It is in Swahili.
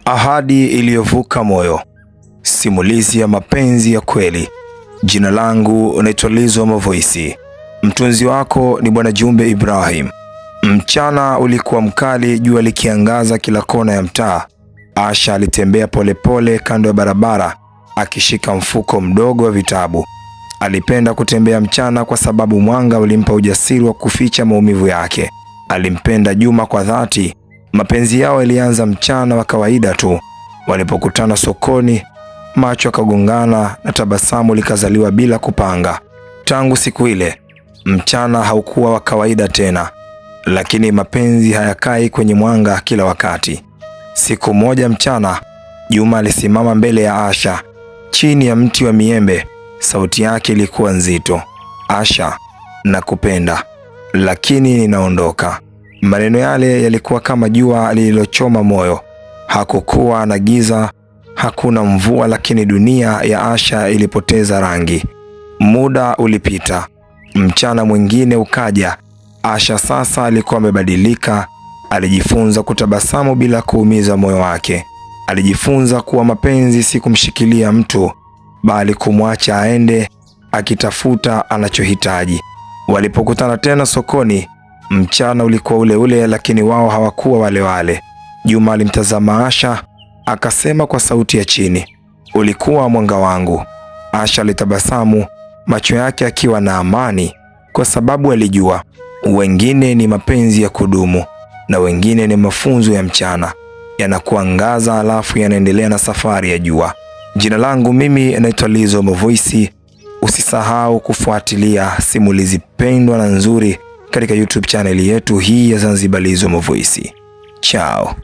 Ahadi iliyovuka moyo. Simulizi ya mapenzi ya kweli. Jina langu naitwa Lizo Mavoice. Mtunzi wako ni Bwana Jumbe Ibrahim. Mchana ulikuwa mkali, jua likiangaza kila kona ya mtaa. Asha alitembea polepole kando ya barabara akishika mfuko mdogo wa vitabu. Alipenda kutembea mchana kwa sababu mwanga ulimpa ujasiri wa kuficha maumivu yake. Alimpenda Juma kwa dhati. Mapenzi yao yalianza mchana wa kawaida tu. Walipokutana sokoni, macho yakagongana na tabasamu likazaliwa bila kupanga. Tangu siku ile, mchana haukuwa wa kawaida tena. Lakini mapenzi hayakai kwenye mwanga kila wakati. Siku moja mchana, Juma alisimama mbele ya Asha, chini ya mti wa miembe. Sauti yake ilikuwa nzito. Asha, nakupenda, lakini ninaondoka. Maneno yale yalikuwa kama jua lililochoma moyo. Hakukuwa na giza, hakuna mvua, lakini dunia ya Asha ilipoteza rangi. Muda ulipita, mchana mwingine ukaja. Asha sasa alikuwa amebadilika. Alijifunza kutabasamu bila kuumiza moyo wake. Alijifunza kuwa mapenzi si kumshikilia mtu, bali kumwacha aende akitafuta anachohitaji. Walipokutana tena sokoni, mchana ulikuwa ule ule, lakini wao hawakuwa wale wale. Juma alimtazama Asha, akasema kwa sauti ya chini, ulikuwa mwanga wangu. Asha alitabasamu, macho yake akiwa na amani, kwa sababu alijua wengine ni mapenzi ya kudumu na wengine ni mafunzo ya mchana, yanakuangaza alafu yanaendelea na safari ya jua. Jina langu mimi naitwa Lizo Mavoice. Usisahau kufuatilia simulizi pendwa na nzuri katika YouTube channel yetu hii ya Zanzibar Lizo Mavoice. Ciao.